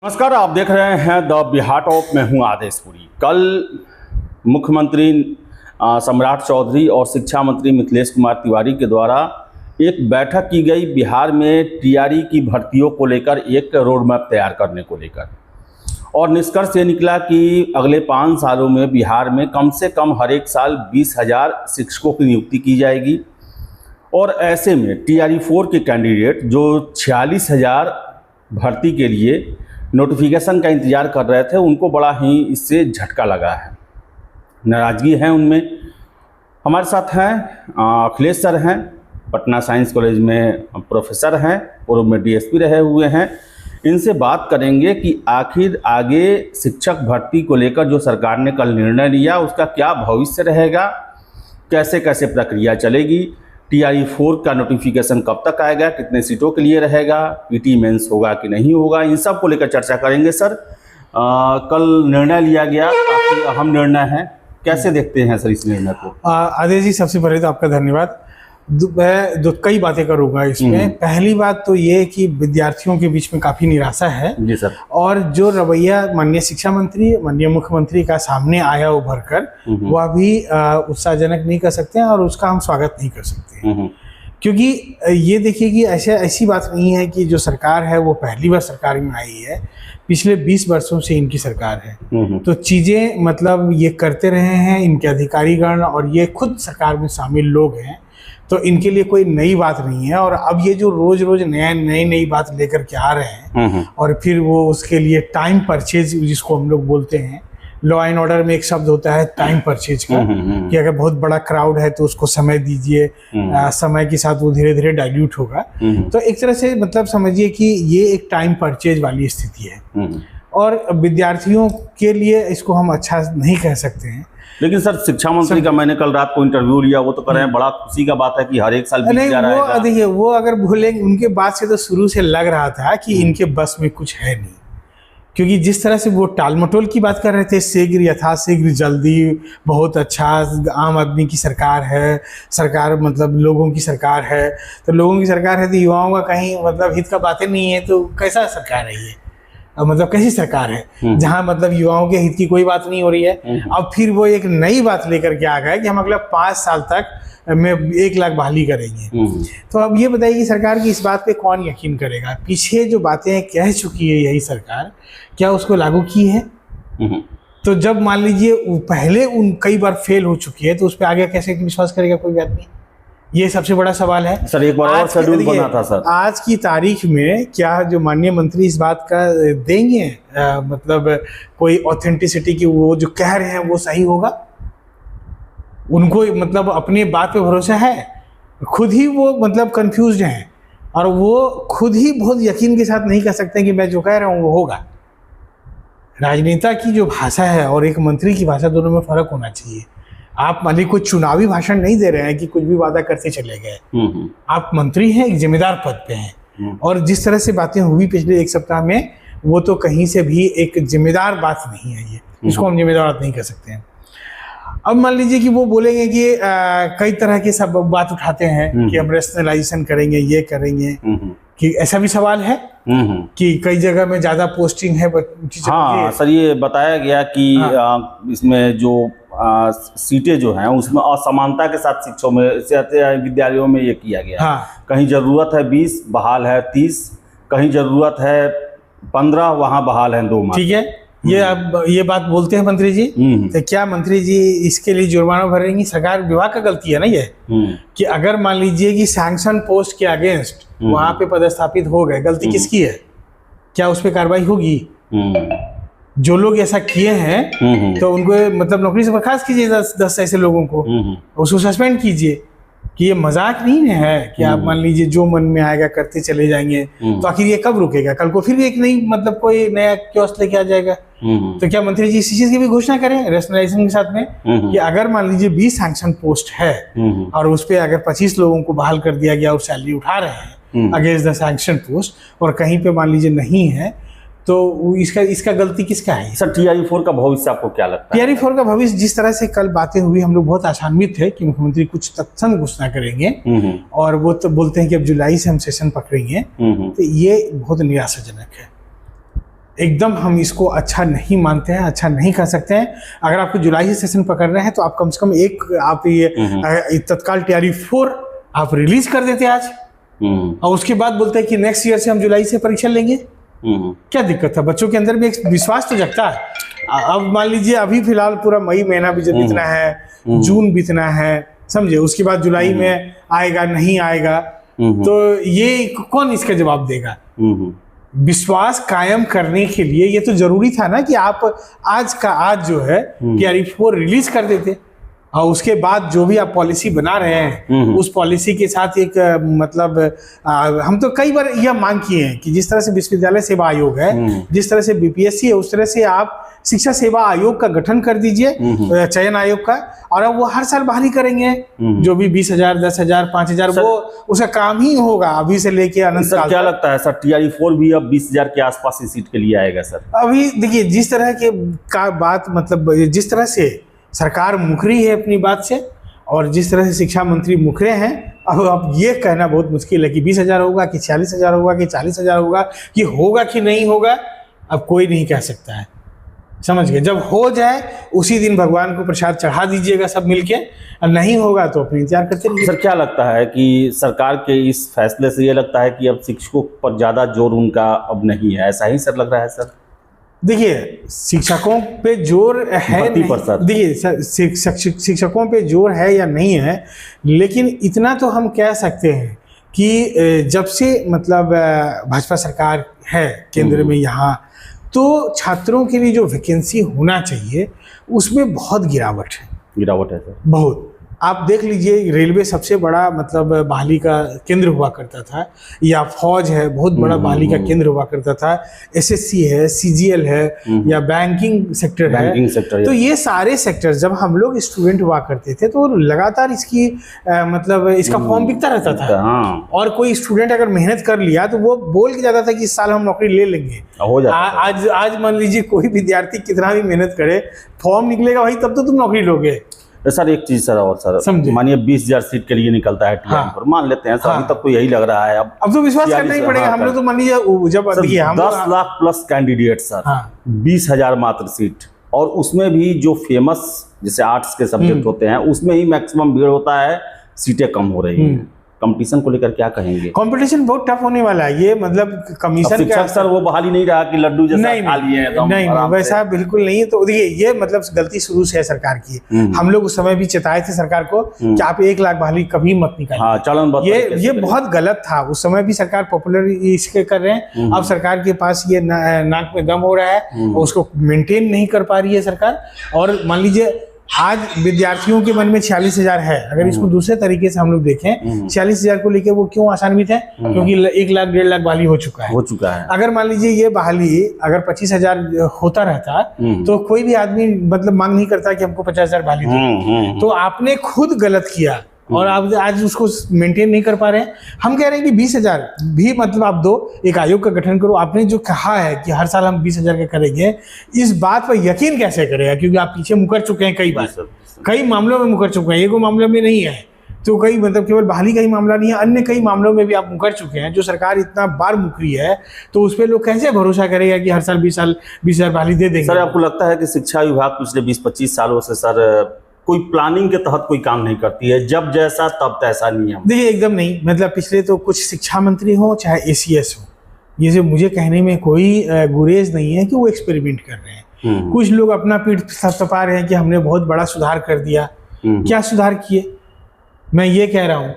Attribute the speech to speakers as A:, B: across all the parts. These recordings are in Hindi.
A: नमस्कार, आप देख रहे हैं द बिहार टॉप। मैं हूं आदेशपुरी। कल मुख्यमंत्री सम्राट चौधरी और शिक्षा मंत्री मिथिलेश कुमार तिवारी के द्वारा एक बैठक की गई बिहार में टीआरई की भर्तियों को लेकर, एक रोड मैप तैयार करने को लेकर, और निष्कर्ष ये निकला कि अगले 5 सालों में बिहार में कम से कम हर एक साल 20,000 शिक्षकों की नियुक्ति की जाएगी। और ऐसे में टीआरई 4 के कैंडिडेट जो 46,000 भर्ती के लिए नोटिफिकेशन का इंतज़ार कर रहे थे, उनको बड़ा ही इससे झटका लगा है, नाराज़गी है उनमें। हमारे साथ हैं अखिलेश सर, हैं पटना साइंस कॉलेज में प्रोफेसर हैं, पूर्व में डीएसपी रहे हुए हैं। इनसे बात करेंगे कि आखिर आगे शिक्षक भर्ती को लेकर जो सरकार ने कल निर्णय लिया, उसका क्या भविष्य रहेगा, कैसे कैसे प्रक्रिया चलेगी, टीआरई 4 का नोटिफिकेशन कब तक आएगा, कितने सीटों के लिए रहेगा, पीटी मेंस होगा कि नहीं होगा, इन सब को लेकर चर्चा करेंगे। सर, कल निर्णय लिया गया, काफ़ी अहम निर्णय है, कैसे देखते हैं सर इस निर्णय को?
B: आदेश जी, सबसे पहले तो आपका धन्यवाद। मैं कई बातें करूंगा इसमें। पहली बात तो ये कि विद्यार्थियों के बीच में काफ़ी निराशा है
A: जी सर।
B: और जो रवैया माननीय शिक्षा मंत्री, माननीय मुख्यमंत्री का सामने आया उभर कर, वह भी उत्साहजनक नहीं कर सकते हैं और उसका हम स्वागत नहीं कर सकते हैं। क्योंकि ये देखिए कि ऐसी बात नहीं है कि जो सरकार है वो पहली बार सरकार में आई है, पिछले 20 वर्षों से इनकी सरकार है। तो चीज़ें मतलब ये करते रहे हैं इनके अधिकारीगण, और ये खुद सरकार में शामिल लोग हैं, तो इनके लिए कोई नई बात नहीं है। और अब ये जो रोज रोज नई बात लेकर के आ रहे हैं, और फिर वो उसके लिए टाइम परचेज, जिसको हम लोग बोलते हैं, लॉ एंड ऑर्डर में एक शब्द होता है टाइम परचेज का, कि अगर बहुत बड़ा क्राउड है तो उसको समय दीजिए, समय के साथ वो धीरे धीरे डाइल्यूट होगा। तो एक तरह से मतलब समझिए कि ये एक टाइम परचेज वाली स्थिति है, और विद्यार्थियों के लिए इसको हम अच्छा नहीं कह सकते हैं।
A: लेकिन सर, शिक्षा मंत्री का मैंने कल रात को इंटरव्यू लिया, वो तो कर रहे हैं बड़ा खुशी का बात है कि हर एक साल 20,000 आएगा।
B: देखिए, वो अगर बोलेंगे, उनके बात से तो शुरू से लग रहा था कि इनके बस में कुछ है नहीं, क्योंकि जिस तरह से वो टालमटोल की बात कर रहे थे, शीघ्र यथाशीघ्र जल्दी, बहुत अच्छा, आम आदमी की सरकार है, सरकार मतलब लोगों की सरकार है, तो लोगों की सरकार है तो युवाओं का कहीं मतलब हित का बातें नहीं है, तो कैसा सरकार है ये? मतलब कैसी सरकार है जहां मतलब युवाओं के हित की कोई बात नहीं हो रही है। अब फिर वो एक नई बात लेकर के आ गए कि हम अगले 5 साल तक में 1 लाख बहाली करेंगे। तो अब ये बताइए कि सरकार की इस बात पे कौन यकीन करेगा? पीछे जो बातें कह चुकी है यही सरकार, क्या उसको लागू की है? तो जब मान लीजिए पहले उन कई बार फेल हो चुकी है, तो उस पर आगे कैसे विश्वास करेगा कोई आदमी? ये सबसे बड़ा सवाल है
A: सर। एक बार और शेड्यूल बना था सर,
B: आज की तारीख में क्या जो माननीय मंत्री इस बात का देंगे मतलब कोई ऑथेंटिसिटी की, वो जो कह रहे हैं वो सही होगा? उनको मतलब अपनी बात पे भरोसा है? खुद ही वो मतलब कंफ्यूज्ड हैं, और वो खुद ही बहुत यकीन के साथ नहीं कह सकते कि मैं जो कह रहा हूँ वो होगा। राजनेता की जो भाषा है और एक मंत्री की भाषा, दोनों में फर्क होना चाहिए। आप मान लीजिए कोई चुनावी भाषण नहीं दे रहे हैं कि कुछ भी वादा करते चले गए। आप मंत्री हैं, एक जिम्मेदार पद पे हैं, और जिस तरह से बातें हुई पिछले 1 सप्ताह में, वो तो कहीं से भी एक जिम्मेदार बात नहीं है। ये इसको हम जिम्मेदार बात नहीं कर सकते हैं। अब मान लीजिए कि वो बोलेंगे कि कई तरह के सब बात उठाते हैं कि हम रेशनलाइजेशन करेंगे, ये करेंगे, कि ऐसा भी सवाल है कि कई जगह में ज्यादा पोस्टिंग है।
A: हाँ सर, ये बताया गया कि इसमें जो सीटें जो हैं उसमें असमानता के साथ शिक्षकों में, विद्यालयों में ये किया गया। कहीं जरूरत है 20, बहाल है 30, कहीं जरूरत है 15, वहाँ बहाल है 2 मार्च।
B: ठीक है, ये अब ये बात बोलते हैं मंत्री जी, तो क्या मंत्री जी इसके लिए जुर्माना भरेंगी? सरकार विभाग का गलती है ना ये, कि अगर मान लीजिए कि सैंक्शन पोस्ट के अगेंस्ट वहां पे पदस्थापित हो गए, गलती किसकी है? क्या उस पर कार्रवाई होगी? जो लोग ऐसा किए हैं तो उनको मतलब नौकरी से बर्खास्त कीजिए, 10 ऐसे लोगों को, उसको सस्पेंड कीजिए। कि ये मजाक नहीं है कि आप मान लीजिए जो मन में आएगा करते चले जाएंगे, तो आखिर ये कब रुकेगा? कल को फिर भी एक नई मतलब कोई नया क्योस लेके आ जाएगा। तो क्या मंत्री जी इसी चीज की भी घोषणा करें रेशनलाइजेशन के साथ में, कि अगर मान लीजिए 20 सैंक्शन पोस्ट है और उस पर अगर 25 लोगों को बहाल कर दिया गया और सैलरी उठा रहे हैं अगेंस्ट द सैंक्शन पोस्ट, और कहीं पे मान लीजिए नहीं है, तो इसका गलती किसका है?
A: सर, टीआरई 4 का भविष्य आपको क्या लगता है?
B: टीआरई 4 का भविष्य, जिस तरह से कल बातें हुई, हम लोग बहुत आशान्वित थे कि मुख्यमंत्री कुछ तत्सम घोषणा करेंगे, और वो तो बोलते हैं कि अब जुलाई से हम सेशन पकड़ेंगे, तो ये बहुत निराशाजनक है। एकदम हम इसको अच्छा नहीं मानते हैं, अच्छा नहीं कर सकते हैं। अगर आपको जुलाई से सेशन पकड़ना है तो आप कम से कम आप ये तत्काल TRE-4 आप रिलीज कर देते आज, और उसके बाद बोलते हैं कि नेक्स्ट ईयर से हम जुलाई से परीक्षा लेंगे। क्या दिक्कत था? बच्चों के अंदर भी एक विश्वास तो जगता है। अब मान लीजिए अभी फिलहाल पूरा मई महीना भी बीतना है, जून बीतना है, समझे, उसके बाद जुलाई में आएगा नहीं आएगा, तो ये कौन इसका जवाब देगा? विश्वास कायम करने के लिए ये तो जरूरी था ना कि आप आज जो है TRE-4 रिलीज कर देते, और उसके बाद जो भी आप पॉलिसी बना रहे हैं उस पॉलिसी के साथ एक मतलब हम तो कई बार यह मांग किए हैं कि जिस तरह से विश्वविद्यालय सेवा आयोग है, जिस तरह से BPSC है, उस तरह से आप शिक्षा सेवा आयोग का गठन कर दीजिए, चयन आयोग का, और अब वो हर साल बहाली करेंगे। जो भी 20,000, 10,000, 5,000 वो उसका काम ही होगा अभी से लेके अनंत
A: सर। क्या लगता है सर, TRE-4 भी अब 20,000 के आसपास ही सीट के लिए आएगा सर?
B: अभी देखिए जिस तरह के का बात, मतलब जिस तरह से सरकार मुकरी है अपनी बात से, और जिस तरह से शिक्षा मंत्री मुकरे हैं, अब ये कहना बहुत मुश्किल है कि 20,000 होगा कि 40,000 होगा कि 40,000 होगा, कि होगा कि नहीं होगा, अब कोई नहीं कह सकता है। समझ गए? जब हो जाए उसी दिन भगवान को प्रसाद चढ़ा दीजिएगा सब मिलके, और नहीं होगा तो अपने इंतजार करते रहिए।
A: सर क्या लगता है कि सरकार के इस फैसले से ये लगता है कि अब शिक्षकों पर ज़्यादा जोर उनका अब नहीं है, ऐसा ही सर लग रहा है सर?
B: देखिए शिक्षकों पे जोर है, देखिए शिक्षकों पे जोर है या नहीं है, लेकिन इतना तो हम कह सकते हैं कि जब से मतलब भाजपा सरकार है केंद्र में यहाँ, तो छात्रों के लिए जो वैकेंसी होना चाहिए उसमें बहुत गिरावट है
A: सर, बहुत।
B: आप देख लीजिए रेलवे सबसे बड़ा मतलब बहाली का केंद्र हुआ करता था, या फौज है बहुत बड़ा बहाली का केंद्र हुआ करता था, SSC है, CGL है, या बैंकिंग सेक्टर है। तो ये सारे सेक्टर जब हम लोग स्टूडेंट हुआ करते थे तो लगातार इसकी मतलब इसका फॉर्म बिकता रहता था। और कोई स्टूडेंट अगर मेहनत कर लिया तो वो बोल के जाता था कि इस साल हम नौकरी ले लेंगे। आज मान लीजिए कोई विद्यार्थी कितना भी मेहनत करे, फॉर्म निकलेगा भाई तब तो तुम नौकरी लोगे।
A: सर एक चीज सर, और सर मानिए 20,000 सीट के लिए निकलता है TRE-4, मान लेते हैं सर, अभी तक तो यही लग रहा है। अब तो विश्वास करना ही पड़ेगा। हम लोग तो मान लीजिए जब 10 लाख प्लस कैंडिडेट सर, 20,000 मात्र सीट, और उसमें भी जो फेमस जैसे आर्ट्स के सब्जेक्ट होते हैं उसमें ही मैक्सिमम भीड़ होता है, सीटें कम हो रही हैं। कंपटीशन को लेकर क्या कहेंगे? कंपटीशन बहुत टफ होने वाला है। ये मतलब कमीशन का सर वो बहाली नहीं रहा कि लड्डू जैसा खा लिए हैं, नहीं वैसा बिल्कुल नहीं है। तो देखिए ये मतलब गलती शुरू से है सरकार की। हम लोग उस समय भी चेताए थे सरकार को कि आप 1 लाख बहाली कभी मत निकालिए। ये बहुत गलत था। उस समय भी सरकार पॉपुलर इसके कर रहे हैं। अब सरकार के पास ये नाक में दम हो रहा है, उसको मेंटेन नहीं कर पा रही है सरकार। और मान लीजिए आज विद्यार्थियों के मन में 46,000 है। अगर इसको दूसरे तरीके से हम लोग देखें, 46,000 को लेके वो क्यों आसान्वित है? क्योंकि 1 लाख 1.5 लाख बहाली हो चुका है। अगर मान लीजिए ये बहाली अगर 25,000 होता रहता तो कोई भी आदमी मतलब मांग नहीं करता कि हमको 50,000 बहाली दो। तो आपने खुद गलत किया और आप आज उसको मेंटेन नहीं कर पा रहे हैं। हम कह रहे हैं कि 20,000 भी मतलब आप दो, एक आयोग का गठन करो। आपने जो कहा है कि हर साल हम 20,000 का करेंगे, इस बात पर यकीन कैसे करेगा? क्योंकि आप पीछे मुकर चुके हैं कई बार, कई मामलों में मुकर चुके हैं। एक मामले में नहीं है तो कई मतलब केवल बहाली का ही मामला नहीं है, अन्य कई मामलों में भी आप मुकर चुके हैं। जो सरकार इतना बार मुकरी है तो उस पर लोग कैसे भरोसा करेगा कि हर साल 20,000 बहाली दे देंगे? सर आपको लगता है कि शिक्षा विभाग पिछले 20-25 सालों से सर कोई प्लानिंग के तहत कोई काम नहीं करती है, जब जैसा तब तैसा नियम? देखिए एकदम नहीं। मतलब पिछले तो कुछ शिक्षा मंत्री हो चाहे ACS हो, ये जो मुझे कहने में कोई गुरेज नहीं है कि वो एक्सपेरिमेंट कर रहे हैं। कुछ लोग अपना पीठ थपथपा रहे हैं कि हमने बहुत बड़ा सुधार कर दिया। क्या सुधार किए? मैं ये कह रहा हूँ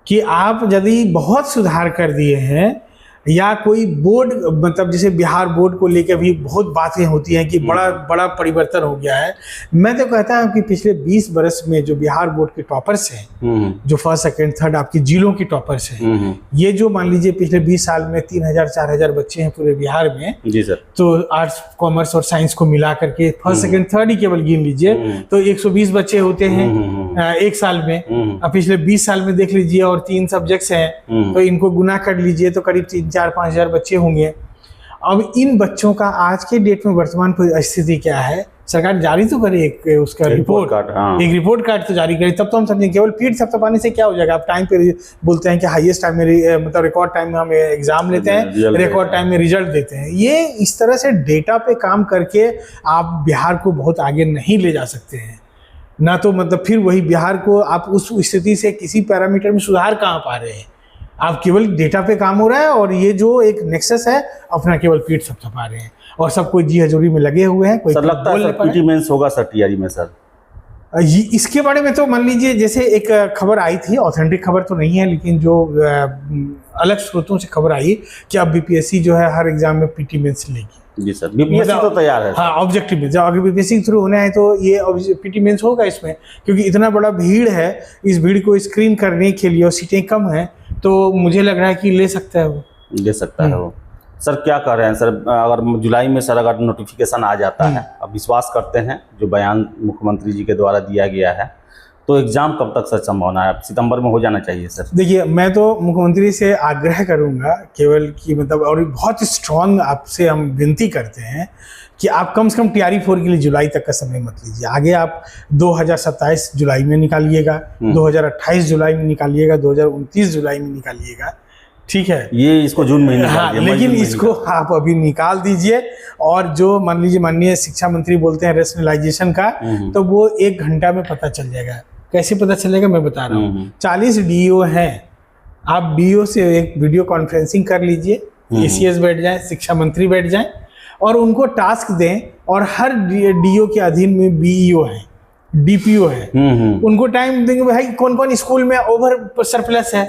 A: कि आप यदि बहुत सुधार कर दिए हैं, या कोई बोर्ड मतलब जैसे बिहार बोर्ड को लेकर भी बहुत बातें होती हैं कि बड़ा परिवर्तन हो गया है। मैं तो कहता हूं कि पिछले 20 बरस में जो बिहार बोर्ड के टॉपर्स हैं, जो 1st, 2nd, 3rd आपकी जिलों की टॉपर्स हैं, ये जो मान लीजिए पिछले 20 साल में 3,000-4,000 बच्चे हैं पूरे बिहार में जी सर। तो आर्ट्स, कॉमर्स और साइंस को मिला करके 1st, 2nd, 3rd ही केवल गिन लीजिए तो 120 बच्चे होते हैं एक साल में। अब पिछले 20 साल में देख लीजिए और 3 सब्जेक्ट्स हैं तो इनको गुना कर लीजिए तो करीब 3-4-5 हज़ार बच्चे होंगे। अब इन बच्चों का आज के डेट में वर्तमान स्थिति क्या है?
B: सरकार जारी तो करे एक उसका रिपोर्ट
A: कार्ड, हाँ।
B: एक रिपोर्ट कार्ड तो जारी करे, तब तो हम समझेंगे। केवल पीठ थपथपाने से क्या हो जाएगा? आप टाइम पे बोलते हैं कि हाईएस्ट टाइम में, मतलब रिकॉर्ड टाइम में हम एग्जाम लेते हैं, रिकॉर्ड टाइम में रिजल्ट देते हैं। ये इस तरह से डेटा पे काम करके आप बिहार को बहुत आगे नहीं ले जा सकते हैं ना। तो मतलब फिर वही बिहार को आप उस स्थिति से किसी पैरामीटर में सुधार कहाँ पा रहे हैं? आप केवल डेटा पे काम हो रहा है और ये जो एक नेक्सस है अपना केवल पीठ थपथपा रहे हैं और सब कोई जी हजूरी में लगे हुए हैं। कोई
A: सर लगता है पीटी मेंस होगा सर टीआरई में सर?
B: इसके बारे में तो मान लीजिए जैसे एक खबर आई थी, ऑथेंटिक खबर तो नहीं है, लेकिन जो अलग स्रोतों से खबर आई कि अब बीपीएससी जो है हर एग्जाम में पीटी मेंस लेगी।
A: जी सर, बीपीएससी तो तैयार है।
B: हाँ, ऑब्जेक्टिव में जब अगर बीपीएससी थ्रू होना है तो ये पीटी मेंस होगा इसमें, क्योंकि इतना बड़ा भीड़ है, इस भीड़ को स्क्रीन करने के लिए और सीटें कम हैं, तो मुझे लग रहा है कि ले सकता है वो,
A: ले सकता है वो। सर क्या कर रहे हैं सर, अगर जुलाई में सर अगर नोटिफिकेशन आ जाता है, अब विश्वास करते हैं जो बयान मुख्यमंत्री जी के द्वारा दिया गया है, तो एग्जाम कब तक सर संभावना है? सितंबर में हो जाना चाहिए सर?
B: देखिए, मैं तो मुख्यमंत्री से आग्रह करूंगा केवल कि मतलब, और बहुत स्ट्रांग आपसे हम विनती करते हैं कि आप कम से कम टीआरई 4 के लिए जुलाई तक का समय मत लीजिए। आगे आप 2027 जुलाई में निकालिएगा, 2028 जुलाई में निकालिएगा, 2029 जुलाई में निकालिएगा, ठीक है?
A: ये इसको जून में
B: हाँ, लेकिन इसको आप अभी निकाल दीजिए। और जो मान लीजिए माननीय शिक्षा मंत्री बोलते हैं रेशनलाइजेशन का, तो वो 1 घंटा में पता चल जाएगा। कैसे पता चलेगा मैं बता रहा हूँ। 40 डीओ हैं, आप डीओ से एक वीडियो कॉन्फ्रेंसिंग कर लीजिए, एसीएस बैठ जाए, शिक्षा मंत्री बैठ जाए और उनको टास्क दें। और हर डीओ के अधीन में बीईओ है, डीपीओ है, उनको टाइम देंगे, भाई कौन कौन स्कूल में ओवर सरप्लस है,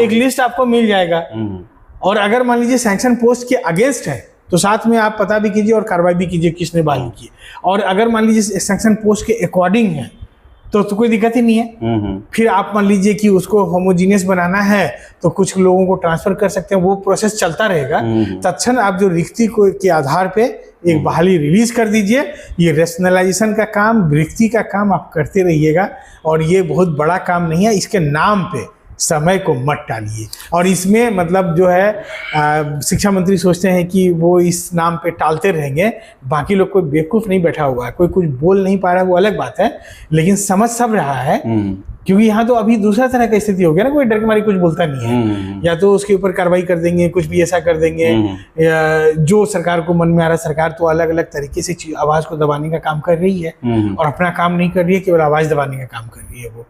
B: एक लिस्ट आपको मिल जाएगा। और अगर मान लीजिए सैंक्शन पोस्ट के अगेंस्ट है तो साथ में आप पता भी कीजिए और कार्रवाई भी कीजिए किसने बहाली की। और अगर मान लीजिए सैंक्शन पोस्ट के अकॉर्डिंग है तो कोई दिक्कत ही नहीं है। फिर आप मान लीजिए कि उसको होमोजीनियस बनाना है तो कुछ लोगों को ट्रांसफर कर सकते हैं, वो प्रोसेस चलता रहेगा। तत्क्षण आप जो रिक्ति को के आधार पे एक बहाली रिलीज कर दीजिए। ये रेशनलाइजेशन का काम, रिक्ति का काम आप करते रहिएगा और ये बहुत बड़ा काम नहीं है। इसके नाम पे समय को मत टालिए। और इसमें मतलब जो है शिक्षा मंत्री सोचते हैं कि वो इस नाम पे टालते रहेंगे, बाकी लोग कोई बेवकूफ़ नहीं बैठा हुआ है, कोई कुछ बोल नहीं पा रहा है, वो अलग बात है, लेकिन समझ सब रहा है। क्योंकि यहाँ तो अभी दूसरा तरह का स्थिति हो गया ना, कोई डर के मारी कुछ बोलता नहीं है। या तो उसके ऊपर कार्रवाई कर देंगे, कुछ भी ऐसा कर देंगे जो सरकार को मन में आ रहा है। सरकार तो अलग अलग तरीके से आवाज़ को दबाने का काम कर रही है और अपना काम नहीं कर रही है, केवल आवाज़ दबाने का काम कर रही है वो।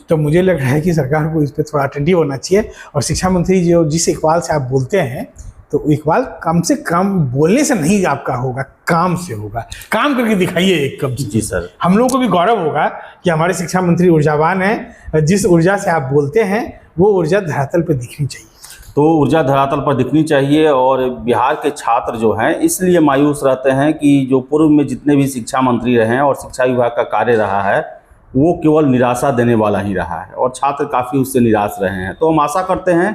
B: तो मुझे लग रहा है कि सरकार को इस पर थोड़ा अटेंटिव होना चाहिए। और शिक्षा मंत्री जो जिस इकबाल से आप बोलते हैं, तो इकबाल कम से कम बोलने से नहीं आपका होगा, काम से होगा। काम करके दिखाइए एक कम।
A: जी सर,
B: हम लोगों को भी गौरव होगा कि हमारे शिक्षा मंत्री ऊर्जावान हैं। जिस ऊर्जा से आप बोलते हैं वो ऊर्जा धरातल पर दिखनी चाहिए।
A: तो ऊर्जा धरातल पर दिखनी चाहिए। और बिहार के छात्र जो हैं इसलिए मायूस रहते हैं कि जो पूर्व में जितने भी शिक्षा मंत्री रहे हैं और शिक्षा विभाग का कार्य रहा है वो केवल निराशा देने वाला ही रहा है और छात्र काफ़ी उससे निराश रहे हैं। तो हम आशा करते हैं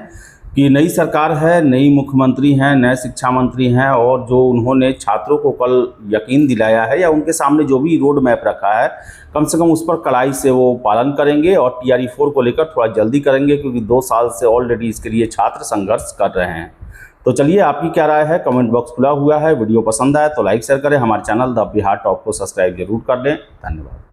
A: कि नई सरकार है, नई मुख्यमंत्री हैं, नए शिक्षा मंत्री हैं और जो उन्होंने छात्रों को कल यकीन दिलाया है या उनके सामने जो भी रोड मैप रखा है, कम से कम उस पर कड़ाई से वो पालन करेंगे और टीआरई 4 को लेकर थोड़ा जल्दी करेंगे, क्योंकि 2 साल से ऑलरेडी इसके लिए छात्र संघर्ष कर रहे हैं। तो चलिए, आपकी क्या राय है? कमेंट बॉक्स खुला हुआ है। वीडियो पसंद आए तो लाइक शेयर करें। हमारे चैनल द बिहार टॉप को सब्सक्राइब जरूर कर लें। धन्यवाद।